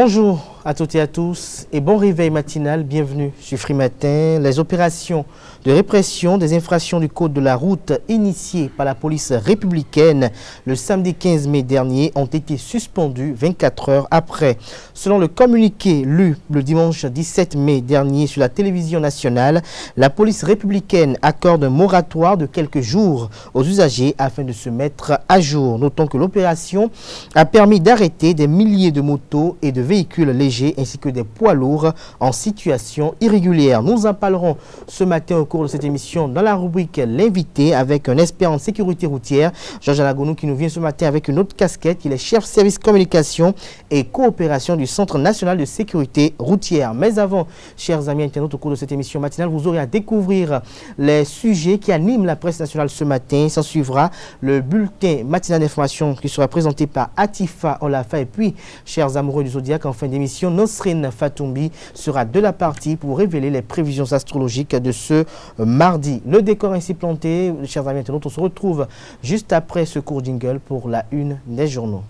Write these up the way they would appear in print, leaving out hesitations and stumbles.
Bonjour à toutes et à tous et bon réveil matinal, bienvenue sur Free Matin. Les opérations de répression des infractions du code de la route initiées par la police républicaine le samedi 15 mai dernier ont été suspendues 24 heures après. Selon le communiqué lu le dimanche 17 mai dernier sur la télévision nationale, la police républicaine accorde un moratoire de quelques jours aux usagers afin de se mettre à jour. Notons que l'opération a permis d'arrêter des milliers de motos et de véhicules légers ainsi que des poids lourds en situation irrégulière. Nous en parlerons ce matin au cours de cette émission dans la rubrique L'invité avec un expert en sécurité routière, Georges Alagonou, qui nous vient ce matin avec une autre casquette. Il est chef service communication et coopération du Centre national de sécurité routière. Mais avant, chers amis internautes, au cours de cette émission matinale, vous aurez à découvrir les sujets qui animent la presse nationale ce matin. S'en suivra le bulletin matinal d'information qui sera présenté par Atifa Olafa. Et puis, chers amoureux du Zodiac, en fin d'émission, Nosrine Fatoumbi sera de la partie pour révéler les prévisions astrologiques de ce mardi. Le décor ainsi planté, chers amis internautes, on se retrouve juste après ce court jingle pour la une des journaux.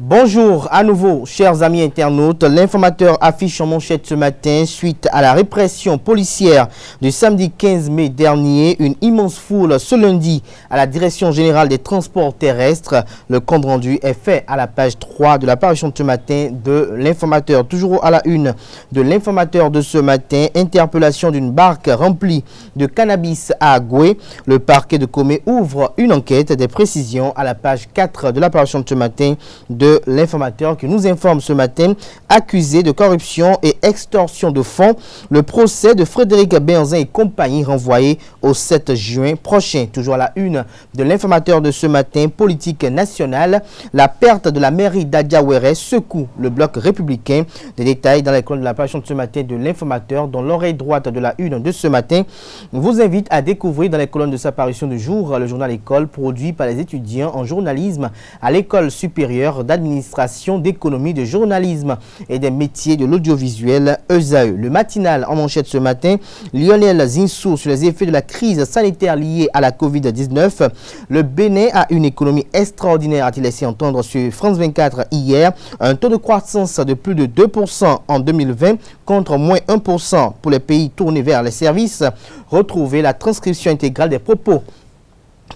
Bonjour à nouveau, chers amis internautes. L'informateur affiche en manchette ce matin, suite à la répression policière du samedi 15 mai dernier, une immense foule ce lundi à la Direction générale des transports terrestres. Le compte rendu est fait à la page 3 de la parution de ce matin de l'informateur. Toujours à la une de l'informateur de ce matin, interpellation d'une barque remplie de cannabis à Agoué. Le parquet de Comé ouvre une enquête. Des précisions à la page 4 de la parution de ce matin de l'informateur qui nous informe ce matin, accusé de corruption et extorsion de fonds. Le procès de Frédéric Benzin et compagnie renvoyé au 7 juin prochain. Toujours à la une de l'informateur de ce matin, politique nationale, la perte de la mairie d'Adiawere secoue le bloc républicain. Des détails dans les colonnes de la page de ce matin de l'informateur, dont l'oreille droite de la une de ce matin vous invite à découvrir dans les colonnes de sa parution du jour le journal École produit par les étudiants en journalisme à l'École supérieure d'administration, d'économie, de journalisme et des métiers de l'audiovisuel ESAE. Le matinal en manchette ce matin, Lionel Zinsou sur les effets de la crise sanitaire liée à la Covid-19. Le Bénin a une économie extraordinaire, a-t-il laissé entendre sur France 24 hier. Un taux de croissance de plus de 2% en 2020 contre moins 1% pour les pays tournés vers les services. Retrouvez la transcription intégrale des propos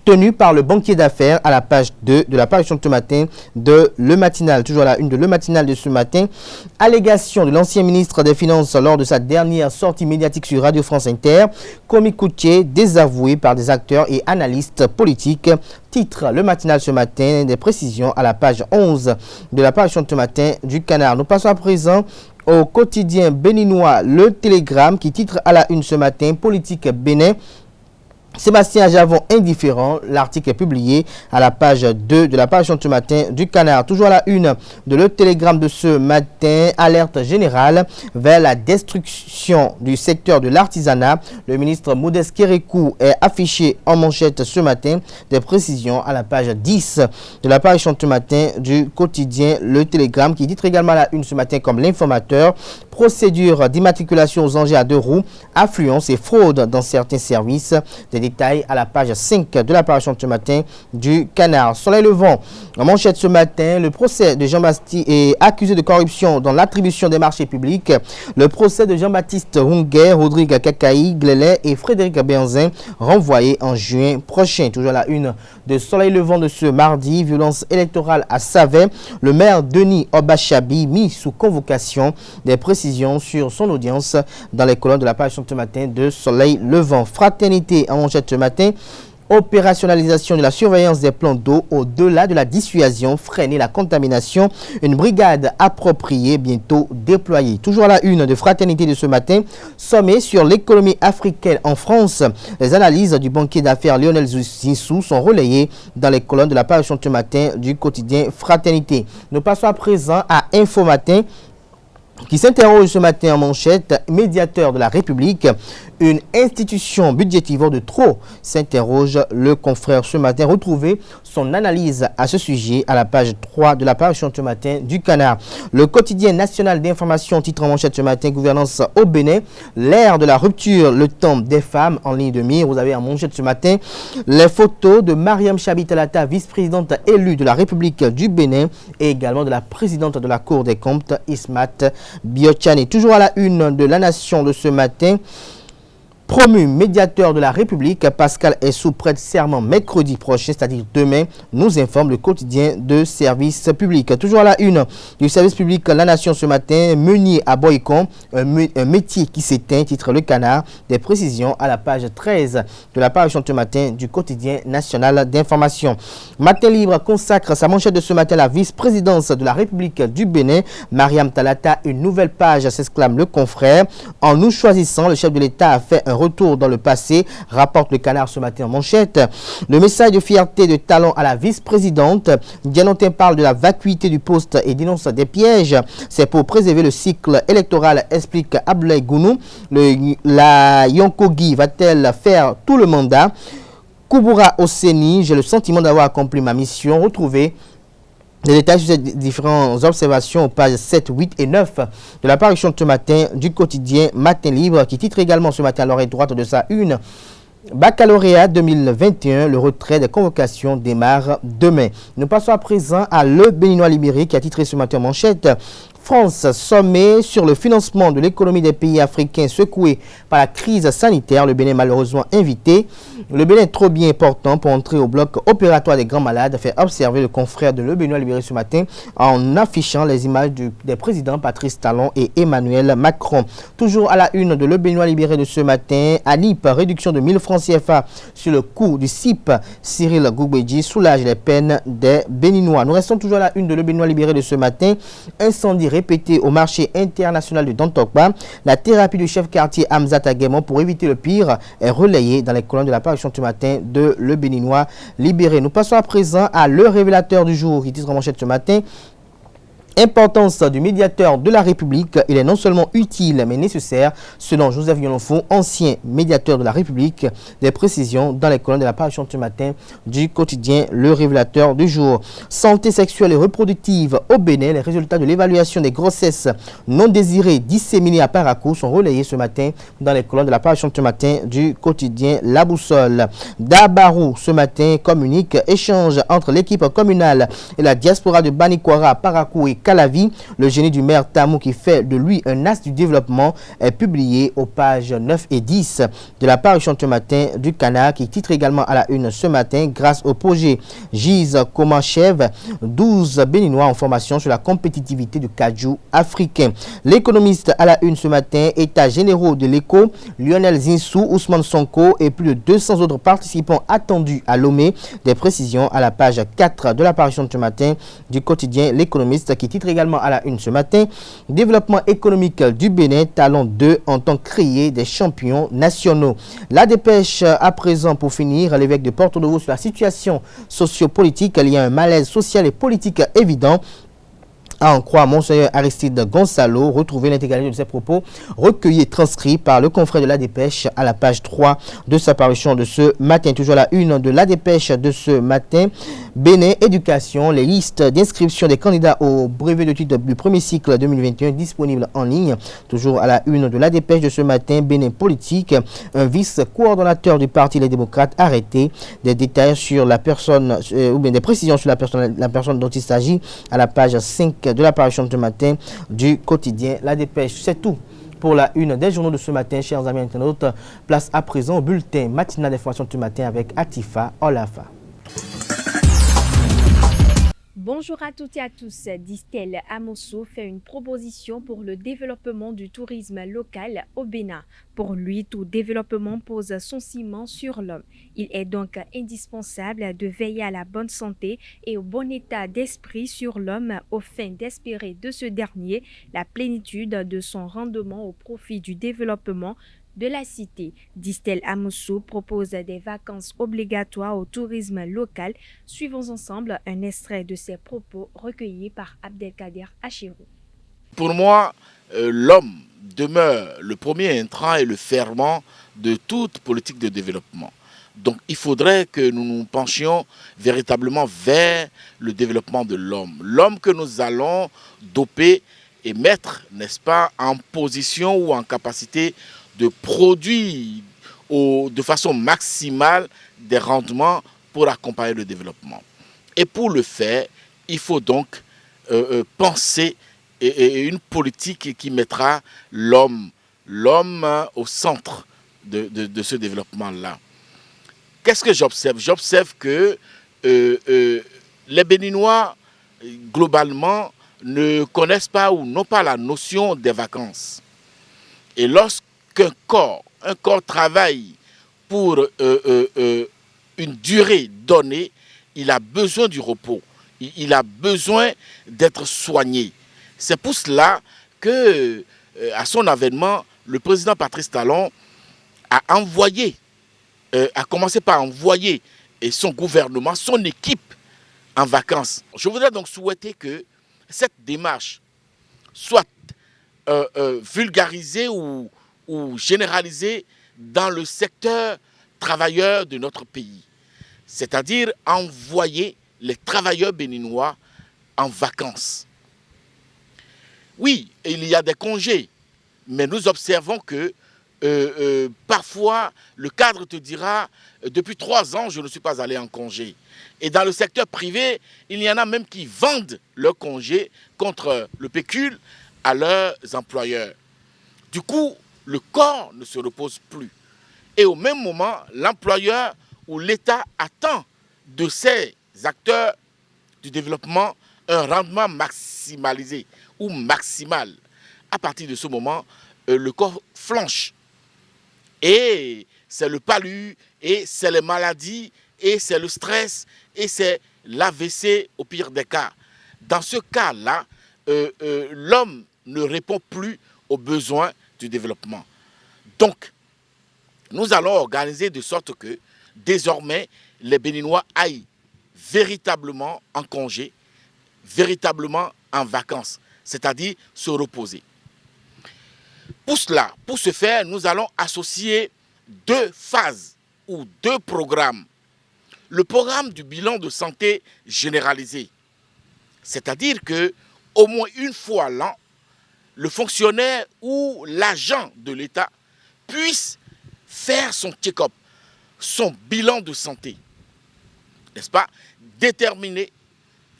tenu par le banquier d'affaires à la page 2 de la parution de ce matin de Le Matinal. Toujours à la une de Le Matinal de ce matin, allégation de l'ancien ministre des Finances lors de sa dernière sortie médiatique sur Radio France Inter. Komi Koutié désavoué par des acteurs et analystes politiques. Titre Le Matinal ce matin, des précisions à la page 11 de la parution de ce matin du Canard. Nous passons à présent au quotidien béninois Le Télégramme qui titre à la une ce matin, politique Bénin. Sébastien Javon indifférent, l'article est publié à la page 2 de la parution de ce matin du Canard. Toujours à la une de Le Télégramme de ce matin, alerte générale vers la destruction du secteur de l'artisanat. Le ministre Modeste Kérékou est affiché en manchette ce matin. Des précisions à la page 10 de la parution de ce matin du quotidien Le Télégramme qui titre également à la une ce matin comme l'informateur. Procédure d'immatriculation aux engins à 2 roues, affluence et fraude dans certains services. Des détails à la page 5 de l'apparition de ce matin du Canard. Soleil Levant, en manchette ce matin, le procès de Jean-Baptiste est accusé de corruption dans l'attribution des marchés publics. Le procès de Jean-Baptiste Runguer, Rodrigue Kakaï, Glélé et Frédéric Benzin renvoyé en juin prochain. Toujours la une de Soleil Levant de ce mardi, violence électorale à Savet. Le maire Denis Obachabi mis sous convocation. Des précisions sur son audience dans les colonnes de l'apparition de ce matin de Soleil Levant. Fraternité en manchette ce matin, opérationnalisation de la surveillance des plans d'eau au-delà de la dissuasion, freiner la contamination, une brigade appropriée bientôt déployée. Toujours à la une de Fraternité de ce matin, sommet sur l'économie africaine en France. Les analyses du banquier d'affaires Lionel Zinsou sont relayées dans les colonnes de la parution de ce matin du quotidien Fraternité. Nous passons à présent à Info Matin qui s'interroge ce matin en manchette, médiateur de la République. Une institution budgétivore de trop, s'interroge le confrère ce matin. Retrouvez son analyse à ce sujet à la page 3 de la parution ce matin du Canard. Le quotidien national d'information titre en manchette ce matin, gouvernance au Bénin, l'ère de la rupture, le temps des femmes en ligne de mire. Vous avez en manchette ce matin les photos de Mariam Chabi Talata, vice-présidente élue de la République du Bénin, et également de la présidente de la Cour des comptes, Ismat Biotchani. Toujours à la une de la Nation de ce matin, promu médiateur de la République, Pascal Essou prête serment mercredi prochain, c'est-à-dire demain, nous informe le quotidien de service public. Toujours à la une du service public, La Nation ce matin, meunier à Boycon, un métier qui s'éteint, titre Le Canard. Des précisions à la page 13 de la parution ce matin du quotidien national d'information. Matin Libre consacre sa manchette de ce matin à la vice-présidence de la République du Bénin, Mariam Talata. Une nouvelle page, s'exclame le confrère. En nous choisissant, le chef de l'État a fait un retour dans le passé, rapporte Le Canard ce matin en manchette. Le message de fierté de talent à la vice-présidente. Dianotin parle de la vacuité du poste et dénonce des pièges. C'est pour préserver le cycle électoral, explique Abdoulaye Gounou. La Yonkogi va-t-elle faire tout le mandat? Kouboura Oseni, j'ai le sentiment d'avoir accompli ma mission. Retrouvez les détails sur ces différentes observations aux pages 7, 8 et 9 de la parution de ce matin du quotidien Matin Libre, qui titre également ce matin à l'oreille droite de sa une. Baccalauréat 2021, le retrait des convocations démarre demain. Nous passons à présent à Le Béninois Libéré qui a titré ce matin en manchette. France, sommet sur le financement de l'économie des pays africains secoués par la crise sanitaire. Le Bénin malheureusement invité. Le Bénin trop bien important pour entrer au bloc opératoire des grands malades, fait observer le confrère de Le Béninois Libéré ce matin en affichant les images des présidents Patrice Talon et Emmanuel Macron. Toujours à la une de Le Béninois Libéré de ce matin, à NIP, réduction de 1000 francs CFA sur le coût du CIP. Cyril Goubedji soulage les peines des Béninois. Nous restons toujours à la une de Le Béninois Libéré de ce matin. Incendie répété au marché international de Dantokba. La thérapie du chef quartier Hamzat Aguemon pour éviter le pire est relayée dans les colonnes de la parution ce matin de Le Béninois Libéré. Nous passons à présent à le révélateur du jour qui titre en manchette ce matin. Importance du médiateur de la République, il est non seulement utile mais nécessaire, selon Joseph Yolonfo, ancien médiateur de la République. Des précisions dans les colonnes de la parution ce matin du quotidien Le Révélateur du jour. Santé sexuelle et reproductive au Bénin, les résultats de l'évaluation des grossesses non désirées disséminées à Parakou sont relayés ce matin dans les colonnes de la parution ce matin du quotidien La Boussole. Dabarou ce matin communique échange entre l'équipe communale et la diaspora de Banikwara, Parakou et Calavi. Le génie du maire Tamou qui fait de lui un as du développement est publié aux pages 9 et 10 de la parution ce matin du Canard qui titre également à la une ce matin grâce au projet Gise Comanchev, 12 Béninois en formation sur la compétitivité du cajou africain. L'économiste à la une ce matin, états généraux de l'éco, Lionel Zinsou, Ousmane Sonko et plus de 200 autres participants attendus à Lomé. Des précisions à la page 4 de la parution ce matin du quotidien L'économiste qui titre également à la une ce matin, développement économique du Bénin, talent 2 en tant que créer des champions nationaux. La dépêche à présent pour finir, l'évêque de Porto-Novo sur la situation sociopolitique. Il y a un malaise social et politique évident. À en croire Monseigneur Aristide Gonçalo, retrouver l'intégralité de ses propos recueillis et transcrits par le confrère de La Dépêche à la page 3 de sa parution de ce matin. Toujours à la une de La Dépêche de ce matin, Bénin Éducation, les listes d'inscription des candidats au brevet de titre du premier cycle 2021 disponibles en ligne. Toujours à la une de La Dépêche de ce matin, Bénin Politique, un vice-coordonnateur du Parti Les Démocrates arrêté. Des détails sur la personne, ou bien des précisions sur la personne dont il s'agit à la page 5 de l'apparition de ce matin du quotidien La Dépêche. C'est tout pour la une des journaux de ce matin, chers amis internautes. Place à présent au bulletin matinal d'information de ce matin avec Atifa Olafa. Bonjour à toutes et à tous. Distel Amosso fait une proposition pour le développement du tourisme local au Bénin. Pour lui, tout développement pose son ciment sur l'homme. Il est donc indispensable de veiller à la bonne santé et au bon état d'esprit sur l'homme afin d'espérer de ce dernier la plénitude de son rendement au profit du développement de la cité. Distel Amosso propose des vacances obligatoires au tourisme local. Suivons ensemble un extrait de ses propos recueillis par Abdelkader Achirou. Pour moi, l'homme demeure le premier intrant et le ferment de toute politique de développement. Donc il faudrait que nous nous penchions véritablement vers le développement de l'homme. L'homme que nous allons doper et mettre, n'est-ce pas, en position ou en capacité de produire de façon maximale des rendements pour accompagner le développement. Et pour le faire, il faut donc penser une politique qui mettra l'homme au centre de ce développement-là. Qu'est-ce que j'observe? J'observe que les Béninois, globalement, ne connaissent pas ou n'ont pas la notion des vacances. Et lorsqu'un corps travaille pour une durée donnée, il a besoin du repos, il a besoin d'être soigné. C'est pour cela que, à son avènement, le président Patrice Talon a commencé par envoyer son gouvernement, son équipe en vacances. Je voudrais donc souhaiter que cette démarche soit vulgarisée ou généralisée dans le secteur travailleur de notre pays. C'est-à-dire envoyer les travailleurs béninois en vacances. Oui, il y a des congés, mais nous observons que parfois, le cadre te dira depuis 3 ans, je ne suis pas allé en congé. Et dans le secteur privé, il y en a même qui vendent leur congé contre le pécule à leurs employeurs. Du coup, le corps ne se repose plus. Et au même moment, l'employeur ou l'État attend de ces acteurs du développement un rendement maximalisé ou maximal. À partir de ce moment, le corps flanche. Et c'est le palu, et c'est les maladies, et c'est le stress, et c'est l'AVC au pire des cas. Dans ce cas-là, l'homme ne répond plus aux besoins du développement. Donc, nous allons organiser de sorte que, désormais, les Béninois aillent véritablement en congé, véritablement en vacances, c'est-à-dire se reposer. Pour cela, pour ce faire, nous allons associer 2 phases ou 2 programmes. Le programme du bilan de santé généralisé, c'est-à-dire que au moins une fois l'an, le fonctionnaire ou l'agent de l'État puisse faire son check-up, son bilan de santé, n'est-ce pas? Déterminer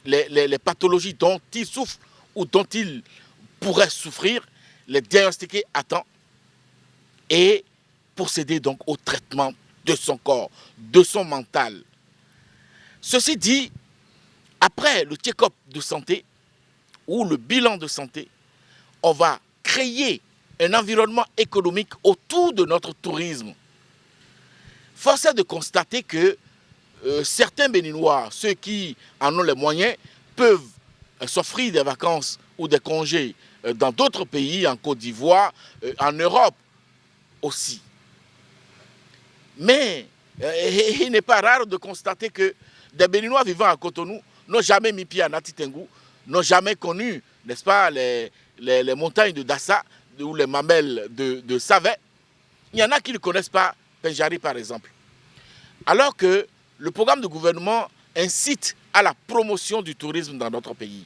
les pathologies dont il souffre ou dont il pourrait souffrir, les diagnostiquer à temps et procéder donc au traitement de son corps, de son mental. Ceci dit, après le check-up de santé ou le bilan de santé, on va créer un environnement économique autour de notre tourisme. Force est de constater que certains Béninois, ceux qui en ont les moyens, peuvent s'offrir des vacances ou des congés dans d'autres pays, en Côte d'Ivoire, en Europe aussi. Mais il n'est pas rare de constater que des Béninois vivant à Cotonou n'ont jamais mis pied à Nati Tengou, n'ont jamais connu, n'est-ce pas, les montagnes de Dassa ou les mamelles de Savet. Il y en a qui ne connaissent pas Penjari, par exemple. Alors que le programme de gouvernement incite à la promotion du tourisme dans notre pays.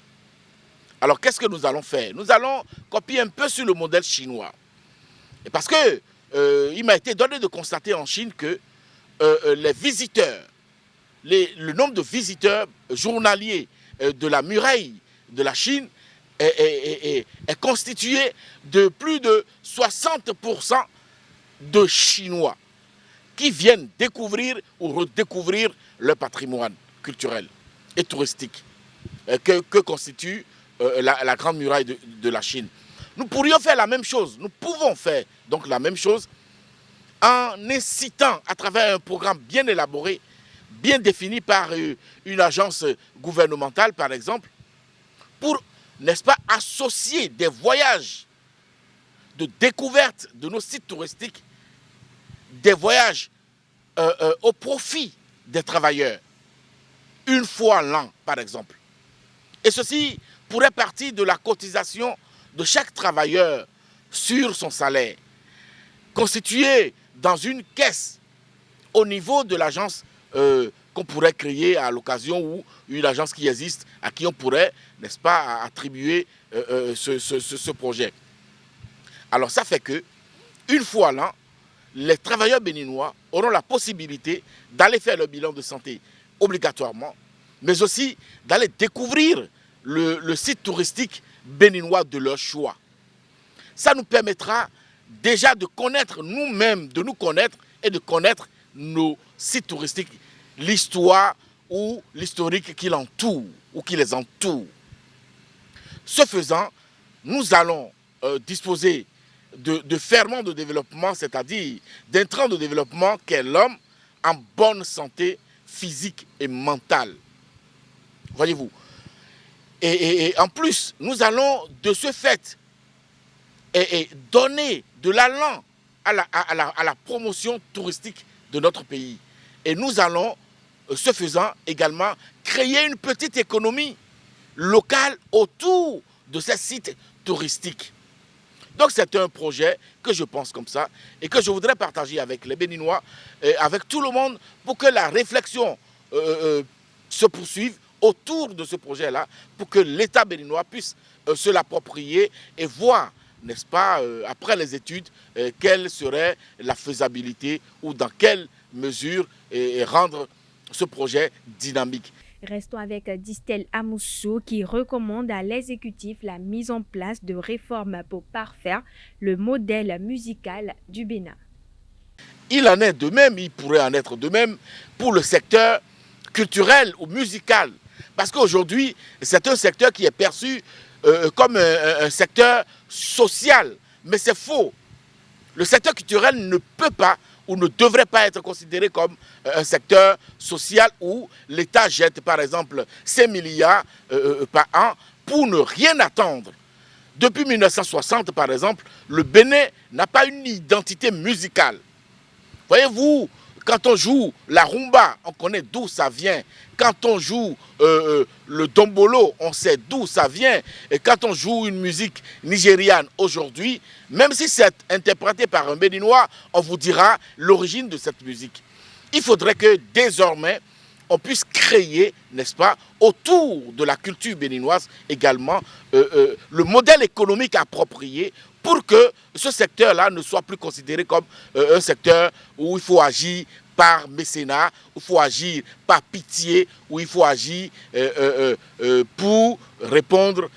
Alors, qu'est-ce que nous allons faire? Nous allons copier un peu sur le modèle chinois. Et parce que il m'a été donné de constater en Chine que les visiteurs, le nombre de visiteurs journaliers de la muraille de la Chine est constitué de plus de 60% de Chinois qui viennent découvrir ou redécouvrir leur patrimoine culturel et touristique que constitue la grande muraille de la Chine. Nous pourrions faire la même chose, nous pouvons faire donc la même chose en incitant à travers un programme bien élaboré, bien défini par une agence gouvernementale par exemple, pour, n'est-ce pas, associer des voyages de découverte de nos sites touristiques, des voyages au profit des travailleurs, une fois l'an par exemple. Et ceci pourrait partir de la cotisation de chaque travailleur sur son salaire, constitué dans une caisse au niveau de l'agence qu'on pourrait créer à l'occasion, ou une agence qui existe à qui on pourrait, n'est-ce pas, attribuer ce projet. Alors ça fait que, une fois là, les travailleurs béninois auront la possibilité d'aller faire le bilan de santé obligatoirement, mais aussi d'aller découvrir le site touristique béninois de leur choix. Ça nous permettra déjà de connaître nous-mêmes, de nous connaître et de connaître nos sites touristiques, l'histoire ou l'historique qui l'entoure ou qui les entoure. Ce faisant, nous allons disposer de ferments de développement, c'est-à-dire d'intrants de développement qu'est l'homme en bonne santé physique et mentale. Voyez-vous. Et en plus, nous allons de ce fait donner de l'allant à la promotion touristique de notre pays. Et nous allons, ce faisant, également créer une petite économie locale autour de ces sites touristiques. Donc c'est un projet que je pense comme ça et que je voudrais partager avec les Béninois, avec tout le monde, pour que la réflexion se poursuive autour de ce projet-là, pour que l'État béninois puisse se l'approprier et voir, n'est-ce pas, après les études, quelle serait la faisabilité ou dans quelle mesure rendre ce projet dynamique. Restons avec Distel Amoussou qui recommande à l'exécutif la mise en place de réformes pour parfaire le modèle musical du Bénin. Il en est de même, il pourrait en être de même pour le secteur culturel ou musical. Parce qu'aujourd'hui, c'est un secteur qui est perçu comme un secteur social. Mais c'est faux. Le secteur culturel ne peut pas ou ne devrait pas être considéré comme un secteur social où l'État jette par exemple 5 milliards par an pour ne rien attendre. Depuis 1960 par exemple, le Bénin n'a pas une identité musicale. Voyez-vous, quand on joue la rumba, on connaît d'où ça vient. Quand on joue le dombolo, on sait d'où ça vient. Et quand on joue une musique nigériane aujourd'hui, même si c'est interprété par un Béninois, on vous dira l'origine de cette musique. Il faudrait que désormais, on puisse créer, n'est-ce pas, autour de la culture béninoise également, le modèle économique approprié pour que ce secteur-là ne soit plus considéré comme un secteur où il faut agir par mécénat, où il faut agir par pitié, où il faut agir pour répondre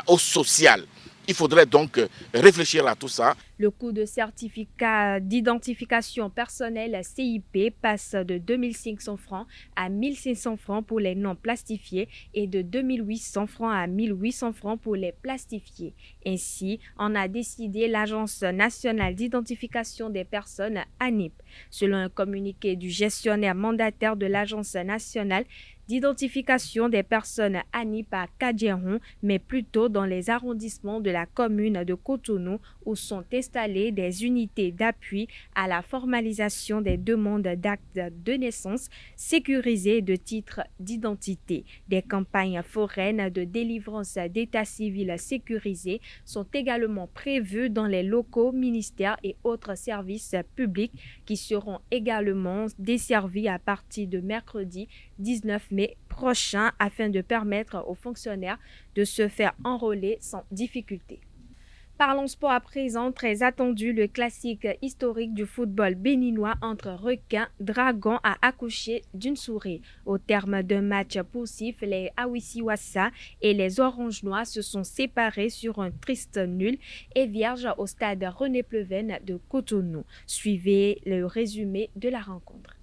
au social. Il faudrait donc réfléchir à tout ça. Le coût de certificat d'identification personnelle CIP passe de 2 500 francs à 1 500 francs pour les non plastifiés et de 2 800 francs à 1 800 francs pour les plastifiés. Ainsi, en a décidé l'Agence nationale d'identification des personnes ANIP. Selon un communiqué du gestionnaire mandataire de l'Agence nationale d'identification des personnes ANIP à Kadjeron, mais plutôt dans les arrondissements de la commune de Cotonou où sont installées des unités d'appui à la formalisation des demandes d'actes de naissance sécurisées et de titres d'identité. Des campagnes foraines de délivrance d'état civil sécurisés sont également prévues dans les locaux, ministères et autres services publics qui seront également desservis à partir de mercredi 19 mai prochain afin de permettre aux fonctionnaires de se faire enrôler sans difficulté. Parlons sport à présent, très attendu, le classique historique du football béninois entre Requin Dragon a accouché d'une souris. Au terme d'un match poussif, les Awisiwassa et les Oranges Noirs se sont séparés sur un triste nul et vierge au stade René Pleven de Cotonou. Suivez le résumé de la rencontre.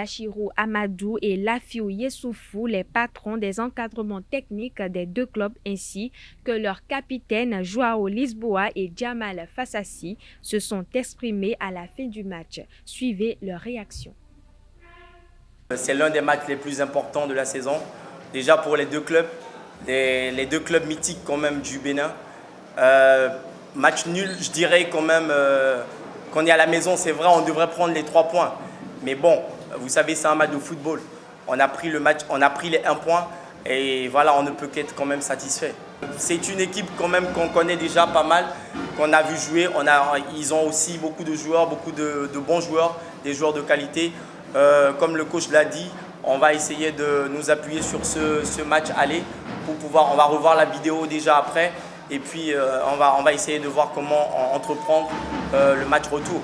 Dachirou Amadou et Lafiou Yessoufou, les patrons des encadrements techniques des deux clubs, ainsi que leurs capitaines Joao Lisboa et Jamal Fassassi, se sont exprimés à la fin du match. Suivez leur réaction. C'est l'un des matchs les plus importants de la saison. Déjà pour les deux clubs, les deux clubs mythiques quand même du Bénin. Match nul, je dirais quand même, qu'on est à la maison, c'est vrai, on devrait prendre les 3 points. Mais bon, vous savez, c'est un match de football. On a pris le match, on a pris les 1 point et voilà, on ne peut qu'être quand même satisfait. C'est une équipe quand même qu'on connaît déjà pas mal, qu'on a vu jouer. Ils ont aussi beaucoup de joueurs, beaucoup de bons joueurs, des joueurs de qualité. Comme le coach l'a dit, on va essayer de nous appuyer sur ce match aller pour pouvoir, on va revoir la vidéo déjà après et puis on va essayer de voir comment entreprendre le match retour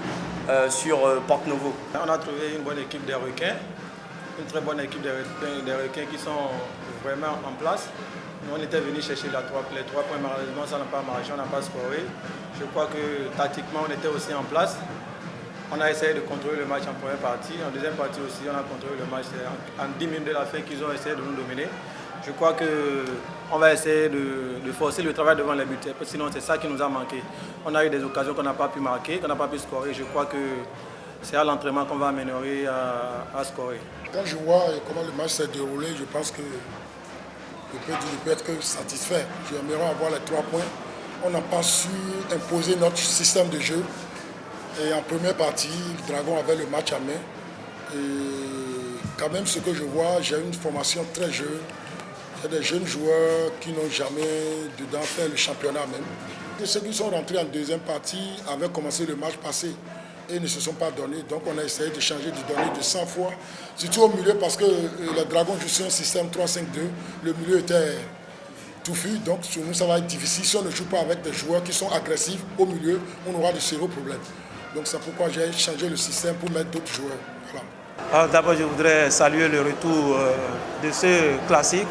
sur Porto Novo. On a trouvé une bonne équipe des requins, une très bonne équipe des requins qui sont vraiment en place. Nous, on était venus chercher les 3 points, malheureusement ça n'a pas marché, on n'a pas scoré. Je crois que tactiquement on était aussi en place. On a essayé de contrôler le match en première partie. En deuxième partie aussi, on a contrôlé le match. En 10 minutes de la fin qu'ils ont essayé de nous dominer. Je crois qu'on va essayer de forcer le travail devant les buts. Sinon, c'est ça qui nous a manqué. On a eu des occasions qu'on n'a pas pu marquer, qu'on n'a pas pu scorer. Je crois que c'est à l'entraînement qu'on va améliorer à scorer. Quand je vois comment le match s'est déroulé, je pense que je peux être que satisfait. J'aimerais avoir les 3 points. On n'a pas su imposer notre système de jeu. Et en première partie, le Dragon avait le match à main. Et quand même, ce que je vois, j'ai une formation très jeune. J'ai des jeunes joueurs qui n'ont jamais dedans fait le championnat même. Et ceux qui sont rentrés en deuxième partie avaient commencé le match passé et ne se sont pas donnés. Donc on a essayé de changer, de donner de 100 fois. Surtout au milieu parce que le Dragon joue sur un système 3-5-2. Le milieu était touffu, donc sur nous ça va être difficile. Si on ne joue pas avec des joueurs qui sont agressifs au milieu, on aura de sérieux problèmes. Donc c'est pourquoi j'ai changé le système pour mettre d'autres joueurs. Voilà. D'abord, je voudrais saluer le retour de ce classique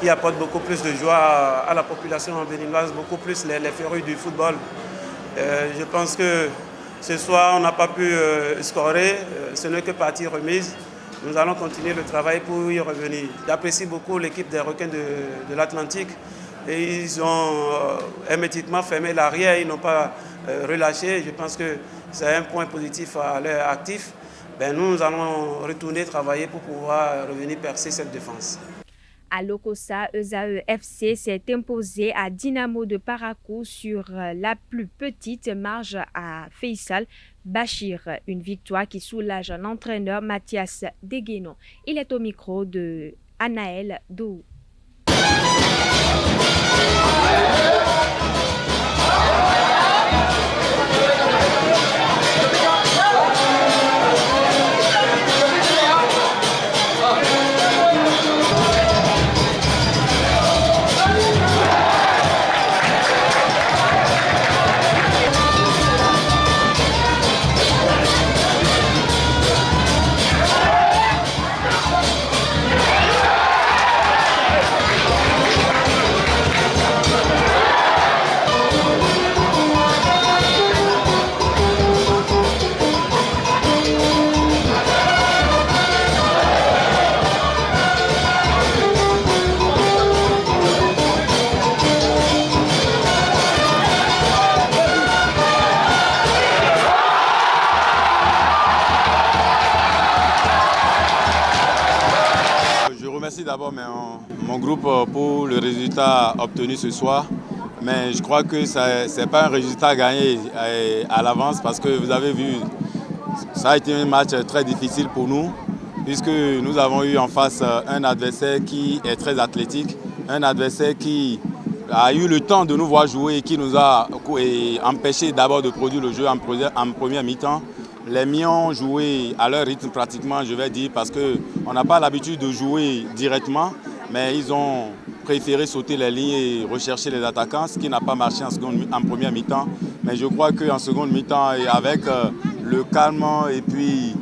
qui apporte beaucoup plus de joie à la population béninoise, beaucoup plus les férus du football. Je pense que ce soir, on n'a pas pu scorer, ce n'est que partie remise. Nous allons continuer le travail pour y revenir. J'apprécie beaucoup l'équipe des requins de l'Atlantique. Et ils ont hermétiquement fermé l'arrière, ils n'ont pas relâché. Je pense que c'est un point positif à leur actif. Nous allons retourner travailler pour pouvoir revenir percer cette défense. À Lokossa, ESAE FC s'est imposé à Dynamo de Parakou sur la plus petite marge à Faisal Bachir. Une victoire qui soulage l'entraîneur Mathias Deguénon. Il est au micro de Anaël Dou. Merci d'abord mon groupe pour le résultat obtenu ce soir. Mais je crois que ce n'est pas un résultat gagné à l'avance parce que vous avez vu, ça a été un match très difficile pour nous puisque nous avons eu en face un adversaire qui est très athlétique, un adversaire qui a eu le temps de nous voir jouer et qui nous a empêché d'abord de produire le jeu en première mi-temps. Les miens ont joué à leur rythme pratiquement, je vais dire, parce qu'on n'a pas l'habitude de jouer directement, mais ils ont préféré sauter les lignes et rechercher les attaquants, ce qui n'a pas marché en première mi-temps. Mais je crois qu'en seconde mi-temps, avec le calme et puis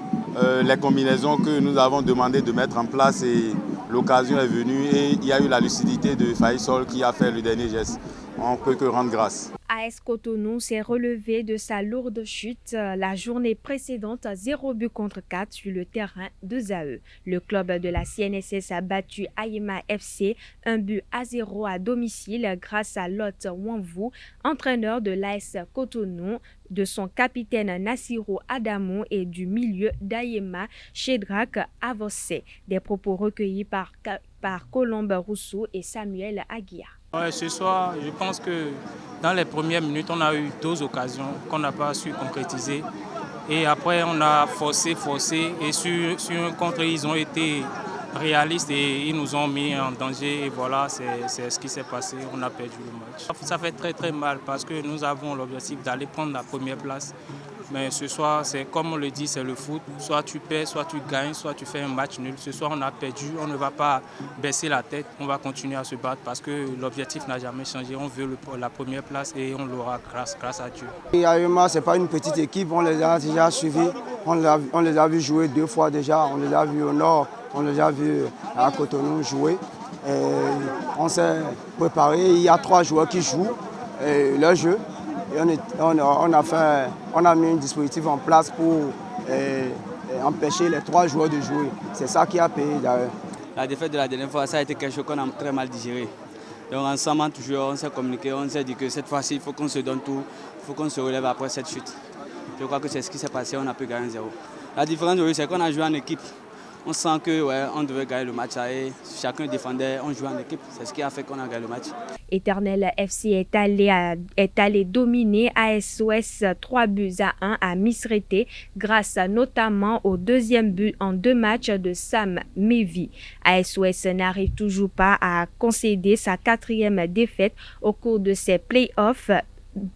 les combinaisons que nous avons demandé de mettre en place, et l'occasion est venue et il y a eu la lucidité de Faisal qui a fait le dernier geste. On ne peut que rendre grâce. À AS Cotonou s'est relevé de sa lourde chute la journée précédente, 0 but contre 4 sur le terrain de Zaïre. Le club de la CNSS a battu Ayema FC 1-0 à domicile grâce à Lot Wanvou, entraîneur de l'AS Cotonou, de son capitaine Nassiro Adamou et du milieu d'Ayema, Shedrak Avossé. Des propos recueillis par Colombe Rousseau et Samuel Aguia. Ouais, ce soir, je pense que dans les premières minutes, on a eu 2 occasions qu'on n'a pas su concrétiser. Et après, on a forcé. Et sur un contre, ils ont été réalistes et ils nous ont mis en danger. Et voilà, c'est ce qui s'est passé. On a perdu le match. Ça fait très très mal parce que nous avons l'objectif d'aller prendre la première place. Mais ce soir, c'est comme on le dit, c'est le foot. Soit tu perds, soit tu gagnes, soit tu fais un match nul. Ce soir, on a perdu. On ne va pas baisser la tête. On va continuer à se battre parce que l'objectif n'a jamais changé. On veut la première place et on l'aura grâce à Dieu. Ayema, ce n'est pas une petite équipe. On les a déjà suivis. On les a vus jouer 2 fois déjà. On les a vus au nord. On les a vus à Cotonou jouer. Et on s'est préparé. Il y a 3 joueurs qui jouent leur jeu. Et on a mis un dispositif en place pour empêcher les 3 joueurs de jouer. C'est ça qui a payé d'ailleurs. La défaite de la dernière fois, ça a été quelque chose qu'on a très mal digéré. Donc ensemble, on s'est communiqué, on s'est dit que cette fois-ci, il faut qu'on se donne tout, il faut qu'on se relève après cette chute. Je crois que c'est ce qui s'est passé, on a pu gagner 0. La différence, c'est qu'on a joué en équipe. On sent qu'on devait gagner le match. Et chacun défendait, on jouait en équipe. C'est ce qui a fait qu'on a gagné le match. Éternel FC est allé dominer ASOS 3-1 à Misrété grâce notamment au 2e but en 2 matchs de Sam Mevi. ASOS n'arrive toujours pas à concéder sa 4e défaite au cours de ses playoffs.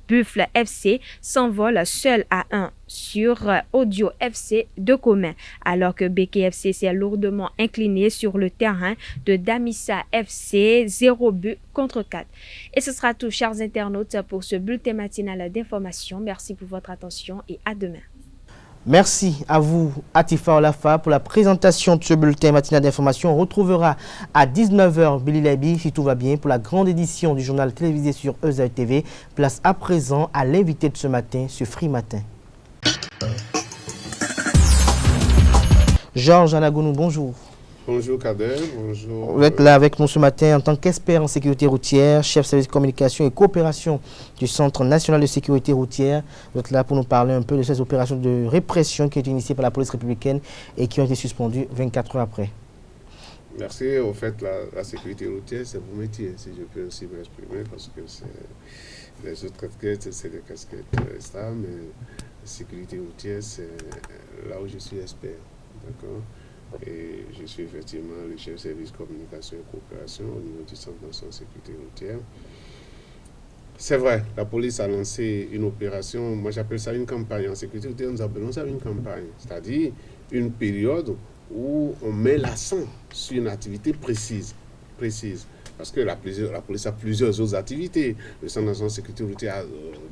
Buffle FC s'envole seul à 1 sur Audio FC de Commun, alors que Beke FC s'est lourdement incliné sur le terrain de Damissa FC 0 but contre 4. Et ce sera tout, chers internautes, pour ce bulletin matinal d'information. Merci pour votre attention et à demain. Merci à vous, Atifa Olafa, pour la présentation de ce bulletin matinal d'information. On retrouvera à 19h Billy Labi, si tout va bien, pour la grande édition du journal télévisé sur EZA TV. Place à présent à l'invité de ce matin sur Free Matin. Georges Anagounou, bonjour. Bonjour Kader, bonjour. Vous êtes là avec nous ce matin en tant qu'expert en sécurité routière, chef service de communication et coopération du Centre national de sécurité routière. Vous êtes là pour nous parler un peu de ces opérations de répression qui ont été initiées par la police républicaine et qui ont été suspendues 24 heures après. Merci. Au fait, la sécurité routière, c'est mon métier, si je peux aussi m'exprimer, parce que les autres casquettes, c'est des casquettes stables, mais la sécurité routière, c'est là où je suis expert. D'accord ? Et je suis effectivement le chef service communication et coopération au niveau du Centre national de sécurité routière. C'est vrai, la police a lancé une opération, moi j'appelle ça une campagne. En sécurité routière, nous appelons ça une campagne, c'est-à-dire une période où on met l'accent sur une activité précise. Parce que la police a plusieurs autres activités, le Centre national de sécurité routière a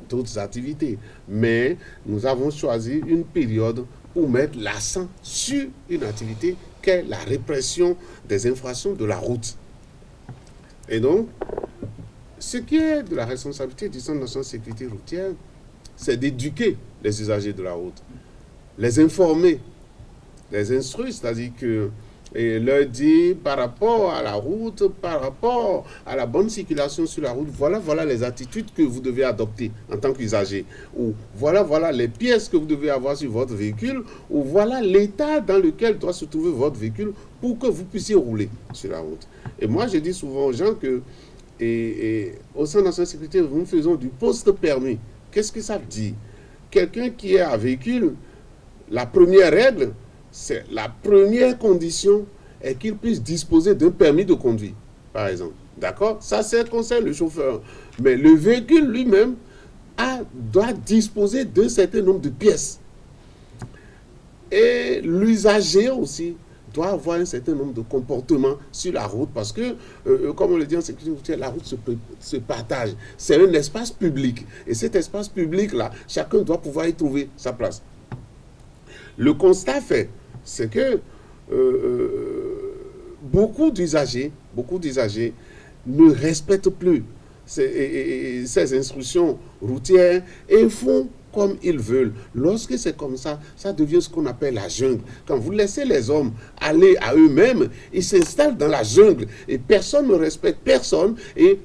d'autres activités, mais nous avons choisi une période pour mettre l'accent sur une activité qu'est la répression des infractions de la route. Et donc, ce qui est de la responsabilité du Centre national de sécurité routière, c'est d'éduquer les usagers de la route, les informer, les instruire, c'est-à-dire que et leur dire par rapport à la route, par rapport à la bonne circulation sur la route, voilà les attitudes que vous devez adopter en tant qu'usager. Ou voilà les pièces que vous devez avoir sur votre véhicule, ou voilà l'état dans lequel doit se trouver votre véhicule pour que vous puissiez rouler sur la route. Et moi, je dis souvent aux gens que au Centre national de sécurité, nous faisons du post-permis. Qu'est-ce que ça veut dire? Quelqu'un qui est à véhicule, la première règle, c'est la première condition est qu'il puisse disposer d'un permis de conduire, par exemple. D'accord? Ça, c'est concerne le chauffeur. Mais le véhicule lui-même doit disposer d'un certain nombre de pièces. Et l'usager aussi doit avoir un certain nombre de comportements sur la route parce que, comme on le dit en sécurité routière, la route se partage. C'est un espace public. Et cet espace public-là, chacun doit pouvoir y trouver sa place. Le constat fait, c'est que beaucoup d'usagers ne respectent plus ces instructions routières et font comme ils veulent. Lorsque c'est comme ça, ça devient ce qu'on appelle la jungle. Quand vous laissez les hommes aller à eux-mêmes, ils s'installent dans la jungle et personne ne respecte personne et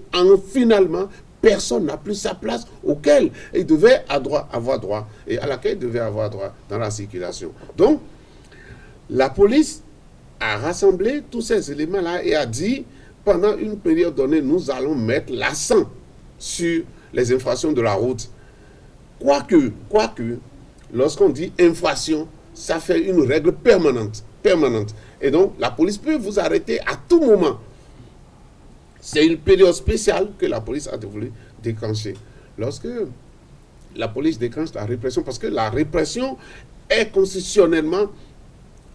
finalement, personne n'a plus sa place auquel il devait avoir droit et à laquelle il devait avoir droit dans la circulation. Donc, la police a rassemblé tous ces éléments-là et a dit, pendant une période donnée, nous allons mettre l'accent sur les infractions de la route. Quoique, lorsqu'on dit infraction, ça fait une règle permanente. Et donc, la police peut vous arrêter à tout moment. C'est une période spéciale que la police a voulu déclencher. Lorsque la police déclenche la répression, parce que la répression est constitutionnellement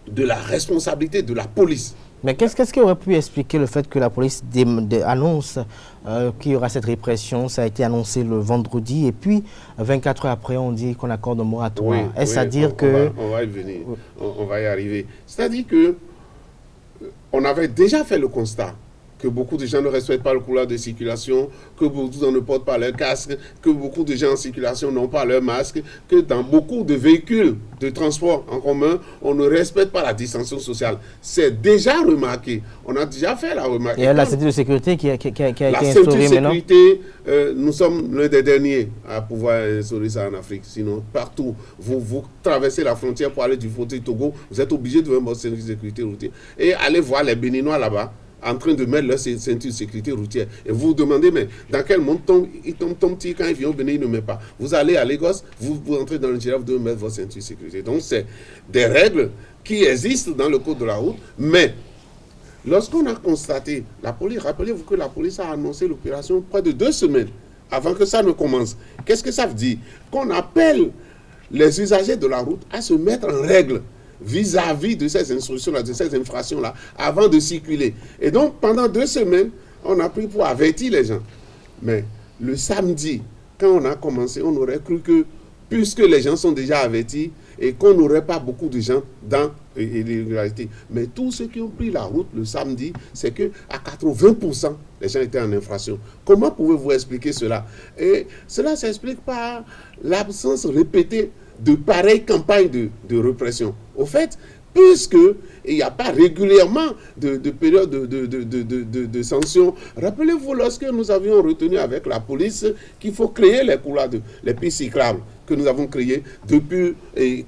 de la responsabilité de la police. Mais qu'est-ce qui aurait pu expliquer le fait que la police annonce qu'il y aura cette répression? Ça a été annoncé le vendredi et puis 24 heures après, on dit qu'on accorde un moratoire. Oui, Est-ce à dire que... On va y venir, on va y arriver. C'est-à-dire que on avait déjà fait le constat que beaucoup de gens ne respectent pas le couloir de circulation, que beaucoup de gens ne portent pas leur casque, que beaucoup de gens en circulation n'ont pas leur masque, que dans beaucoup de véhicules de transport en commun, on ne respecte pas la distanciation sociale. C'est déjà remarqué. On a déjà fait la remarque. Et la ceinture de sécurité qui a été instaurée maintenant. La ceinture de sécurité, nous sommes l'un des derniers à pouvoir instaurer ça en Afrique. Sinon, partout, vous traversez la frontière pour aller du côté du Togo, vous êtes obligé de voir votre ceinture de sécurité routière. Et allez voir les Béninois là-bas, en train de mettre leur ceinture de sécurité routière. Et vous vous demandez, mais dans quel monde il tombe petit quand il vient au Bénin, il ne met pas. Vous allez à Lagos, vous entrez dans le Nigeria, vous devez mettre votre ceinture de sécurité. Donc, c'est des règles qui existent dans le code de la route, mais lorsqu'on a constaté, la police, rappelez-vous que la police a annoncé l'opération près de 2 semaines avant que ça ne commence. Qu'est-ce que ça veut dire? Qu'on appelle les usagers de la route à se mettre en règle vis-à-vis de ces instructions-là, de ces infractions-là, avant de circuler. Et donc, pendant 2 semaines, on a pris pour avertir les gens. Mais le samedi, quand on a commencé, on aurait cru que, puisque les gens sont déjà avertis, et qu'on n'aurait pas beaucoup de gens dans l'irrégularité. Mais tous ceux qui ont pris la route le samedi, c'est qu'à 80%, les gens étaient en infraction. Comment pouvez-vous expliquer cela? Et cela s'explique par l'absence répétée de pareilles campagnes de répression. Au fait, puisqu'il n'y a pas régulièrement de période de sanctions, rappelez-vous lorsque nous avions retenu avec la police qu'il faut créer les couloirs, les pistes cyclables que nous avons créées depuis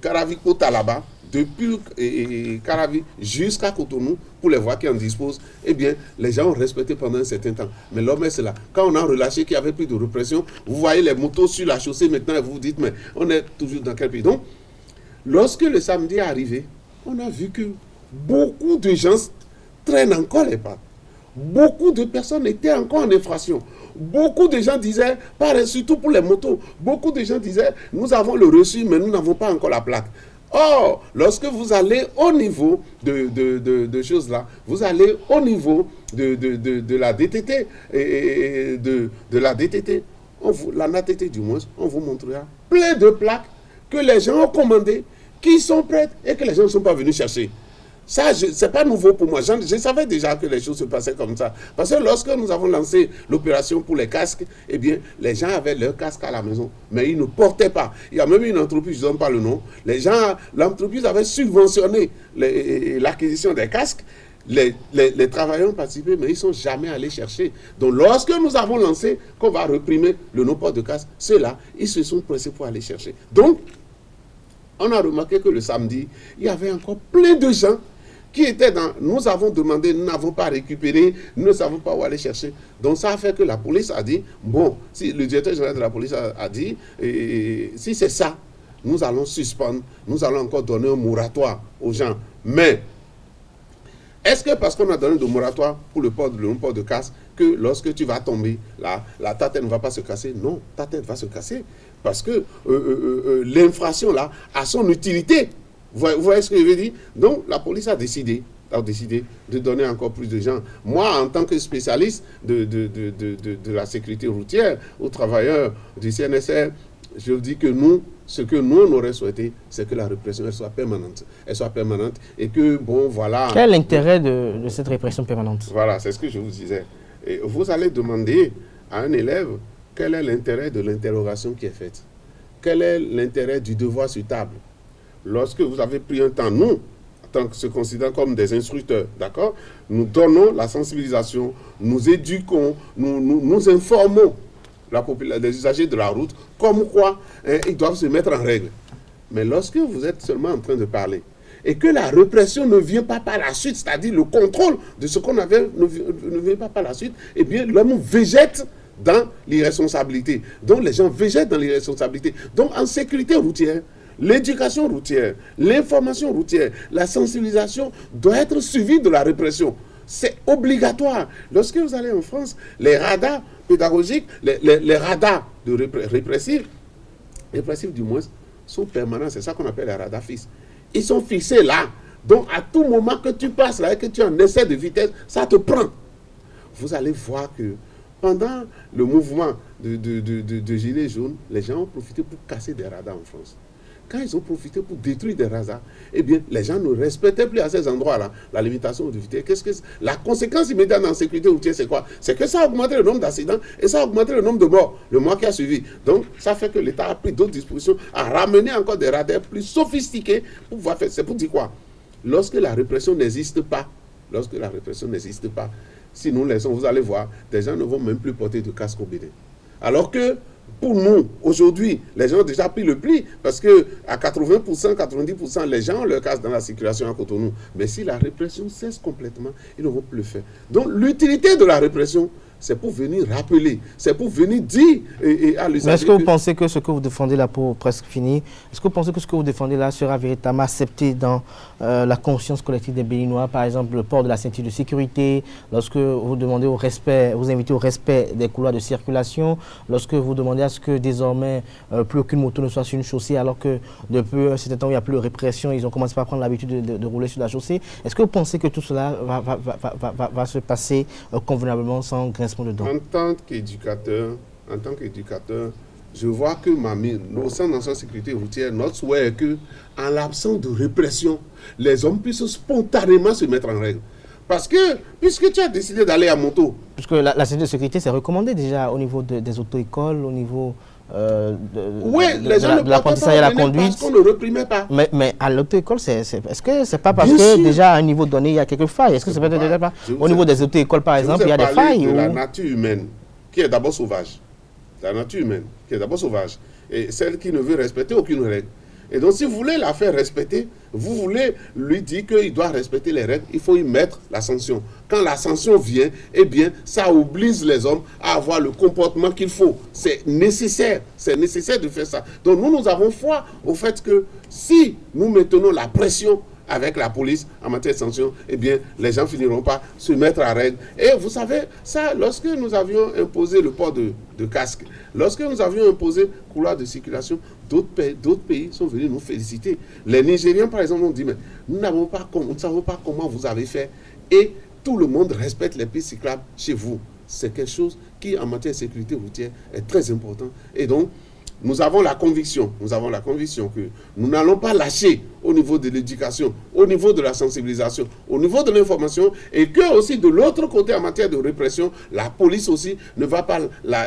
Caravi-Talaba, depuis Caravi jusqu'à Cotonou, pour les voies qui en disposent, eh bien, les gens ont respecté pendant un certain temps. Mais l'homme est là. Quand on a relâché qu'il n'y avait plus de répression, vous voyez les motos sur la chaussée maintenant et vous vous dites, mais on est toujours dans quel pays? Donc, lorsque le samedi est arrivé, on a vu que beaucoup de gens traînent encore les pas. Beaucoup de personnes étaient encore en infraction. Beaucoup de gens disaient, surtout pour les motos, beaucoup de gens disaient, nous avons le reçu, mais nous n'avons pas encore la plaque. Or, lorsque vous allez au niveau de choses là, vous allez au niveau de la DTT, et de la DTT, la NATT du moins, on vous montrera plein de plaques que les gens ont commandées, qui sont prêtes et que les gens ne sont pas venus chercher. Ça, ce n'est pas nouveau pour moi. Je savais déjà que les choses se passaient comme ça. Parce que lorsque nous avons lancé l'opération pour les casques, eh bien, les gens avaient leurs casques à la maison, mais ils ne portaient pas. Il y a même une entreprise, je ne donne pas le nom, l'entreprise avait subventionné l'acquisition des casques. Les travailleurs ont participé, mais ils ne sont jamais allés chercher. Donc, lorsque nous avons lancé qu'on va réprimer le non-port de casque, ceux-là, ils se sont pressés pour aller chercher. Donc, on a remarqué que le samedi, il y avait encore plein de gens qui étaient dans... Nous avons demandé, nous n'avons pas récupéré, nous ne savons pas où aller chercher. Donc ça a fait que la police a dit, bon, si le directeur général de la police a dit, si c'est ça, nous allons suspendre, nous allons encore donner un moratoire aux gens. Mais, est-ce que parce qu'on a donné de moratoire pour le non-port de casque, que lorsque tu vas tomber, là, ta tête ne va pas se casser? Non, ta tête va se casser. Parce que l'infraction, là, a son utilité. Vous voyez ce que je veux dire? Donc, la police a décidé de donner encore plus de gens. Moi, en tant que spécialiste de la sécurité routière, aux travailleurs du CNSR, je vous dis que ce que nous, on aurait souhaité, c'est que la répression elle soit permanente. Elle soit permanente et que, bon, voilà... Quel est l'intérêt de cette répression permanente? Voilà, c'est ce que je vous disais. Et vous allez demander à un élève quel est l'intérêt de l'interrogation qui est faite. Quel est l'intérêt du devoir sur table? Lorsque vous avez pris un temps, nous, en tant que se considérant comme des instructeurs, d'accord, nous donnons la sensibilisation, nous éduquons, nous informons les usagers de la route, comme quoi ils doivent se mettre en règle. Mais lorsque vous êtes seulement en train de parler, et que la répression ne vient pas par la suite, c'est-à-dire le contrôle de ce qu'on avait ne vient pas par la suite, eh bien l'homme végète dans l'irresponsabilité. Donc les gens végètent dans l'irresponsabilité. Donc en sécurité routière, l'éducation routière, l'information routière, la sensibilisation doit être suivie de la répression. C'est obligatoire. Lorsque vous allez en France, les radars pédagogiques, les radars de répressifs du moins, sont permanents. C'est ça qu'on appelle les radars fixes. Ils sont fixés là. Donc à tout moment que tu passes là et que tu es en essai de vitesse, ça te prend. Vous allez voir que pendant le mouvement de Gilets jaunes, les gens ont profité pour casser des radars en France. Quand ils ont profité pour détruire des radars, eh bien, les gens ne respectaient plus à ces endroits-là la limitation de vitesse. La conséquence immédiate dans la sécurité routière, c'est quoi? C'est que ça a augmenté le nombre d'accidents et ça a augmenté le nombre de morts le mois qui a suivi. Donc, ça fait que l'État a pris d'autres dispositions à ramener encore des radars plus sophistiqués pour pouvoir faire. C'est pour dire quoi? Lorsque la répression n'existe pas, si nous laissons, vous allez voir, des gens ne vont même plus porter de casque au Bénin. Alors que pour nous, aujourd'hui, les gens ont déjà pris le pli parce que à 80%, 90%, les gens ont leur casque dans la circulation à Cotonou. Mais si la répression cesse complètement, ils ne vont plus le faire. Donc l'utilité de la répression, c'est pour venir rappeler, c'est pour venir dire à l'usager. Mais est-ce que vous pensez que ce que vous défendez là, pour presque finir, est-ce que vous pensez que ce que vous défendez là sera véritablement accepté dans la conscience collective des Béninois, par exemple le port de la ceinture de sécurité, lorsque vous demandez au respect, vous invitez au respect des couloirs de circulation, lorsque vous demandez à ce que désormais plus aucune moto ne soit sur une chaussée, alors que depuis un certain temps il n'y a plus de répression, ils ont commencé à prendre l'habitude de rouler sur la chaussée. Est-ce que vous pensez que tout cela va se passer convenablement sans grincement de dents? En tant qu'éducateur, je vois que au sein de notre sécurité routière, notre souhait est que, en l'absence de répression, les hommes puissent spontanément se mettre en règle. Parce que, puisque tu as décidé d'aller à moto... Puisque la ceinture de sécurité, c'est recommandé déjà au niveau des auto-écoles, au niveau de l'apprentissage à la conduite. Parce qu'on ne réprimait pas. Mais à l'auto-école, est-ce que c'est pas parce que déjà à un niveau donné, il y a quelques failles? Est-ce que c'est peut-être déjà pas au niveau des auto-écoles, par exemple, il y a des failles? La nature humaine, qui est d'abord sauvage. La nature humaine, qui est d'abord sauvage. Et celle qui ne veut respecter aucune règle. Et donc, si vous voulez la faire respecter, vous voulez lui dire qu'il doit respecter les règles, il faut y mettre la sanction. Quand la sanction vient, eh bien, ça oblige les hommes à avoir le comportement qu'il faut. C'est nécessaire de faire ça. Donc, nous avons foi au fait que si nous maintenons la pression avec la police en matière de sanctions, eh bien, les gens finiront par se mettre à règle. Et vous savez, ça, lorsque nous avions imposé le port de casque, lorsque nous avions imposé couloir de circulation, d'autres pays sont venus nous féliciter. Les Nigériens, par exemple, ont dit, mais nous ne savons pas comment vous avez fait. Et tout le monde respecte les pistes cyclables chez vous. C'est quelque chose qui, en matière de sécurité routière, est très important. Et donc, nous avons la conviction que nous n'allons pas lâcher au niveau de l'éducation, au niveau de la sensibilisation, au niveau de l'information, et que aussi de l'autre côté en matière de répression, la police aussi ne va pas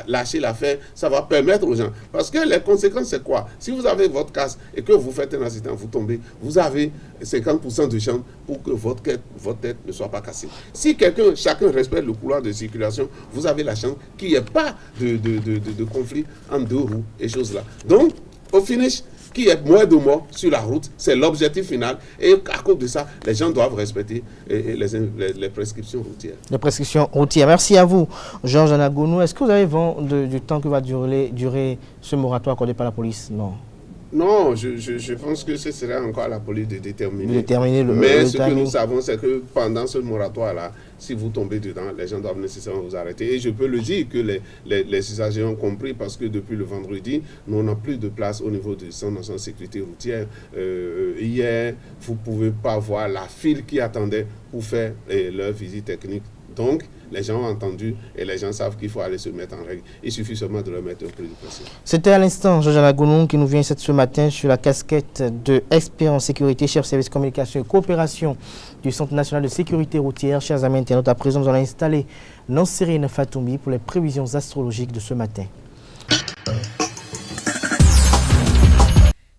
lâcher l'affaire, ça va permettre aux gens. Parce que les conséquences, c'est quoi? Si vous avez votre casque et que vous faites un accident, vous tombez, vous avez 50% de chance pour que votre tête ne soit pas cassée. Si chacun respecte le couloir de circulation, vous avez la chance qu'il n'y ait pas de conflit entre deux roues et choses là. Donc, au finish, qu'il y ait moins de morts sur la route, c'est l'objectif final. Et à cause de ça, les gens doivent respecter les prescriptions routières. Les prescriptions routières. Merci à vous, Georges Anagounou. Est-ce que vous avez vent du temps que va durer ce moratoire accordé par la police? Non. Non, je pense que ce sera encore à la police de déterminer. Mais ce que nous savons, c'est que pendant ce moratoire-là, si vous tombez dedans, les gens doivent nécessairement vous arrêter. Et je peux le dire que les usagers ont compris parce que depuis le vendredi, nous n'avons plus de place au niveau du Centre national de sécurité routière. Hier, vous ne pouvez pas voir la file qui attendait pour faire leur visite technique. Donc, les gens ont entendu et les gens savent qu'il faut aller se mettre en règle. Il suffit seulement de leur mettre un peu de pression. C'était à l'instant Georges Anagounou qui nous vient ce matin sur la casquette de expert en sécurité, chef service communication et coopération du Centre national de sécurité routière. Chers amis internautes, à présent, nous allons installer Nansérine Fatoumi pour les prévisions astrologiques de ce matin.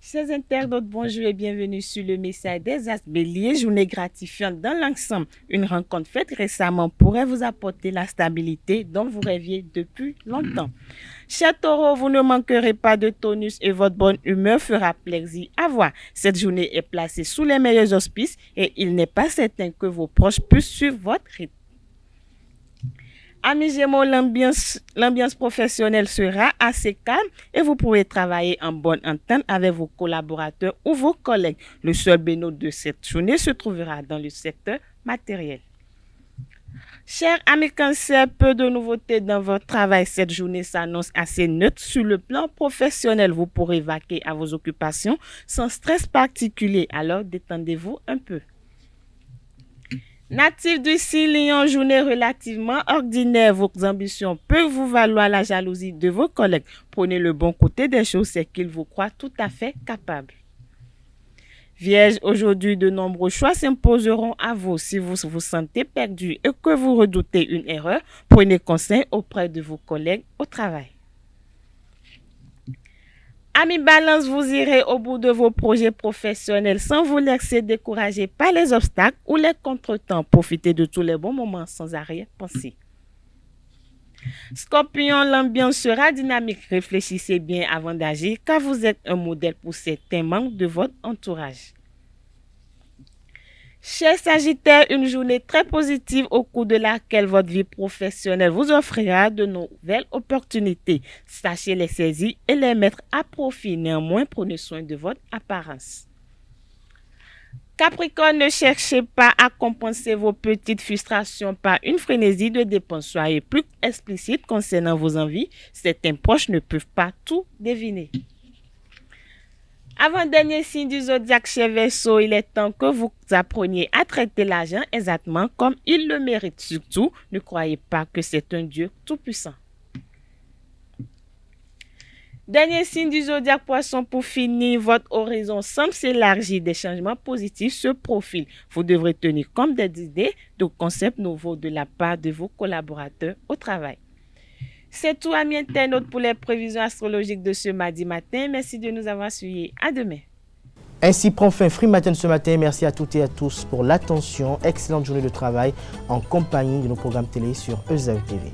Chers internautes, bonjour et bienvenue sur le message des Astres Bélier, journée gratifiante dans l'ensemble. Une rencontre faite récemment pourrait vous apporter la stabilité dont vous rêviez depuis longtemps. Chers taureaux, vous ne manquerez pas de tonus et votre bonne humeur fera plaisir à voir. Cette journée est placée sous les meilleurs auspices et il n'est pas certain que vos proches puissent suivre votre rythme. Amis Gémeaux, l'ambiance professionnelle sera assez calme et vous pourrez travailler en bonne entente avec vos collaborateurs ou vos collègues. Le seul bénéfice de cette journée se trouvera dans le secteur matériel. Chers amis Cancer, peu de nouveautés dans votre travail. Cette journée s'annonce assez neutre sur le plan professionnel. Vous pourrez vaquer à vos occupations sans stress particulier, alors détendez-vous un peu. Natif du signe Lion, journée relativement ordinaire. Vos ambitions peuvent vous valoir la jalousie de vos collègues. Prenez le bon côté des choses, c'est qu'ils vous croient tout à fait capable. Vierge, aujourd'hui, de nombreux choix s'imposeront à vous. Si vous vous sentez perdu et que vous redoutez une erreur, prenez conseil auprès de vos collègues au travail. Amis Balance, vous irez au bout de vos projets professionnels sans vous laisser décourager par les obstacles ou les contretemps. Profitez de tous les bons moments sans arrière-pensée. Scorpion, l'ambiance sera dynamique. Réfléchissez bien avant d'agir car vous êtes un modèle pour certains membres de votre entourage. Chers Sagittaires, une journée très positive au cours de laquelle votre vie professionnelle vous offrira de nouvelles opportunités. Sachez les saisir et les mettre à profit. Néanmoins, prenez soin de votre apparence. Capricorne, ne cherchez pas à compenser vos petites frustrations par une frénésie de dépenses. Soyez plus explicite concernant vos envies. Certains proches ne peuvent pas tout deviner. Avant-dernier signe du zodiaque chez Verseau, il est temps que vous appreniez à traiter l'argent exactement comme il le mérite. Surtout, ne croyez pas que c'est un Dieu tout-puissant. Dernier signe du zodiaque Poisson, pour finir, votre horizon semble s'élargir, des changements positifs se profilent. Vous devrez tenir compte des idées, de concepts nouveaux de la part de vos collaborateurs au travail. C'est tout, amis internautes, pour les prévisions astrologiques de ce mardi matin. Merci de nous avoir suivis. À demain. Ainsi prend fin Free Matin ce matin. Merci à toutes et à tous pour l'attention. Excellente journée de travail en compagnie de nos programmes télé sur EZAE TV.